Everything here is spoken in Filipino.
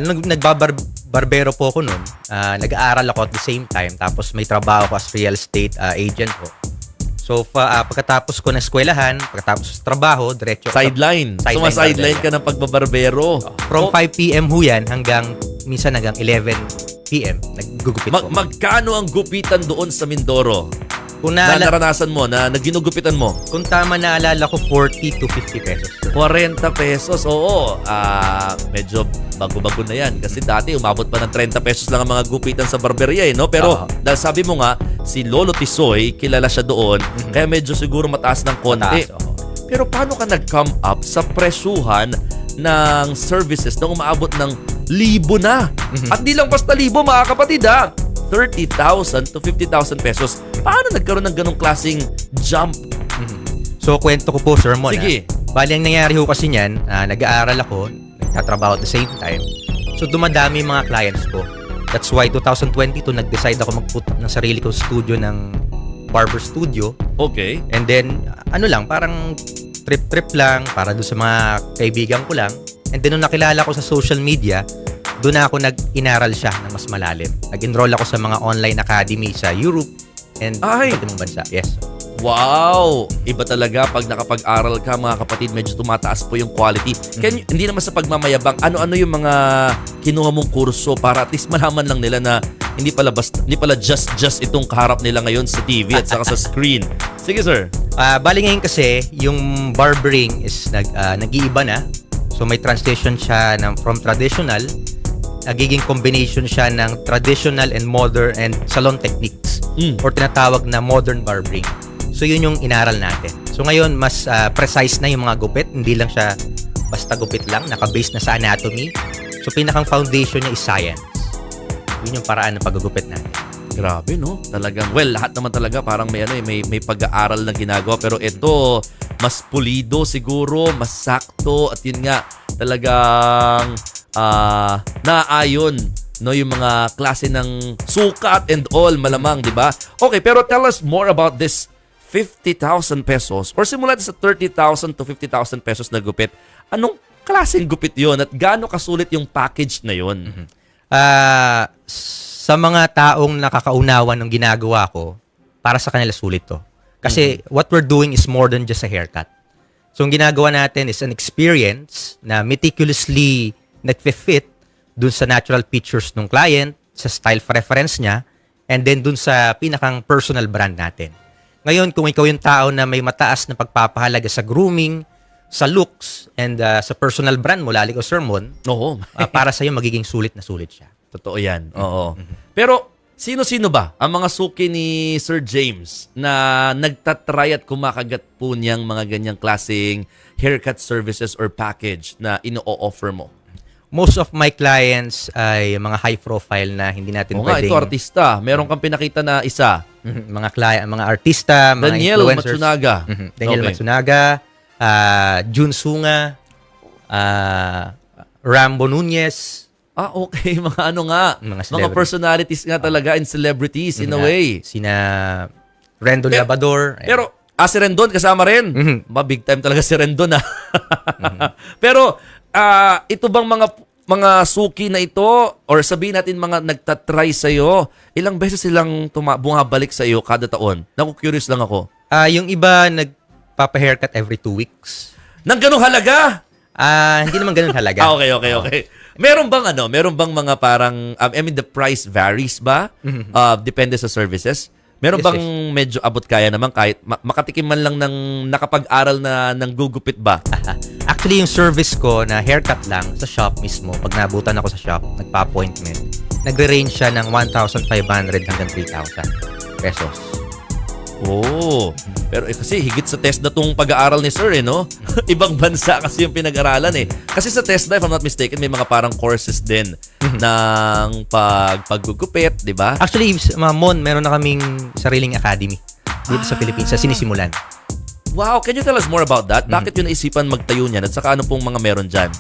Nung nagbabarbero po ako noon, nag-aaral ako at the same time, tapos may trabaho ko as real estate agent ko. So, pagkatapos ko na eskwelahan, pagkatapos sa trabaho, diretso Sideline. Suma-sideline ka ng pagbabarbero. From 5 p.m. ho yan minsan hanggang 11 p.m. Naggugupit po. Magkano ang gupitan doon sa Mindoro? Kung Na naranasan mo, na ginugupitan mo? Kung tama naalala ko, 40 to 50 pesos. 40 pesos, oo. Medyo bago-bago na yan. Kasi dati umabot pa ng 30 pesos lang ang mga gupitan sa barberia, no? Pero dahil sabi mo nga, si Lolo Tisoy, kilala siya doon, kaya medyo siguro mataas ng konti. Pero paano ka nag-come up sa presyuhan ng services na umaabot ng libo na? At di lang basta libo, mga kapatid, 30,000 to 50,000 pesos. Paano nagkaroon ng ganong klaseng jump? So, kwento ko po, Sir Mon. Sige. Bali, ang nangyari ho kasi niyan, nag-aaral ako, nagtatrabaho at the same time. So, dumadami yung mga clients ko. That's why 2022, nag-decide ako mag-put ng sarili kong studio ng barber studio. Okay. And then, parang trip-trip lang para doon sa mga kaibigan ko lang. And then, nung nakilala ko sa social media, doon na ako nag-inaral siya na mas malalim. Nag-enroll ako sa mga online academy sa Europe and iba't ibang bansa. Yes. Wow! Iba talaga pag nakapag-aral ka, mga kapatid, medyo tumataas po yung quality. Hindi naman sa pagmamayabang, ano-ano yung mga kinuha mong kurso para at least malaman lang nila na hindi pala just itong kaharap nila ngayon sa TV at saka sa screen. Sige, sir. Bali ngayon kasi, yung barbering is nag-iiba na. So may translation siya from traditional, nagiging combination siya ng traditional and modern and salon techniques or tinatawag na modern barbering. So yun yung inaral natin. So ngayon mas precise na yung mga gupit, hindi lang siya basta gupit lang, naka-base na sa anatomy. So pinakang foundation niya is science. Yun yung paraan ng paggugupit natin. Grabe, no? Talagang, lahat naman talaga parang may pag-aaral na ginagawa, pero ito mas pulido siguro, mas sakto, at yun nga talagang naayon, no, yung mga klase ng sukat and all, malamang, di ba? Okay, pero tell us more about this 50,000 pesos or simula sa 30,000 to 50,000 pesos na gupit. Anong klaseng gupit yon at gaano kasulit yung package na yon? Sa mga taong nakakaunawan ng ginagawa ko, para sa kanila sulit to. Kasi what we're doing is more than just a haircut. So ang ginagawa natin is an experience na meticulously nagfe-fit dun sa natural features ng client, sa style preference niya, and then dun sa pinakang personal brand natin. Ngayon, kung ikaw yung tao na may mataas na pagpapahalaga sa grooming, sa looks, and sa personal brand mo, lalo ko sermon, para sa'yo magiging sulit na sulit siya. Totoo yan. Oo. Pero, sino-sino ba ang mga suki ni Sir James na nagtatry at kumakagat po niyang mga ganyang klaseng haircut services or package na ino-offer mo? Most of my clients ay mga high profile na hindi natin pwedeng... ito artista. Meron kang pinakita na isa. Mga client, mga artista, mga Daniel influencers. Matsunaga. Daniel Matsunaga, Jun Sunga, Rambo Nunez. Okay. Mga ano nga. Mga personalities nga talaga and celebrities in a way. Sina Rendon Labrador. Pero, si Rendon kasama rin. Big time talaga si Rendon. Pero, ito bang mga suki na ito or sabihin natin mga nagtatry sa'yo, ilang beses silang bumabalik sa'yo kada taon? Naku-curious lang ako. Yung iba nagpapa-haircut every 2 weeks. Nang ganung halaga? Hindi naman ganun halaga. Okay. Meron bang mga parang, the price varies ba? Depende sa services? Meron bang medyo abot kaya naman kahit makatikim man lang ng nakapag-aral na ng gugupit ba? Actually, yung service ko na haircut lang sa shop mismo, pag nabutan ako sa shop, nagpa-appointment, nagre-range siya ng 1,500 hanggang 3,000 pesos. Pero kasi higit sa TESDA tong pag-aaral ni Sir, no? Ibang bansa kasi yung pinag-aralan Kasi sa TESDA, if I'm not mistaken, may mga parang courses din ng paggugupit, di ba? Actually, Mon, meron na kaming sariling academy dito sa Philippines, sa sinisimulan. Wow, can you tell us more about that? Bakit yun naisipan magtayo niyan at saka ano pong mga meron dyan?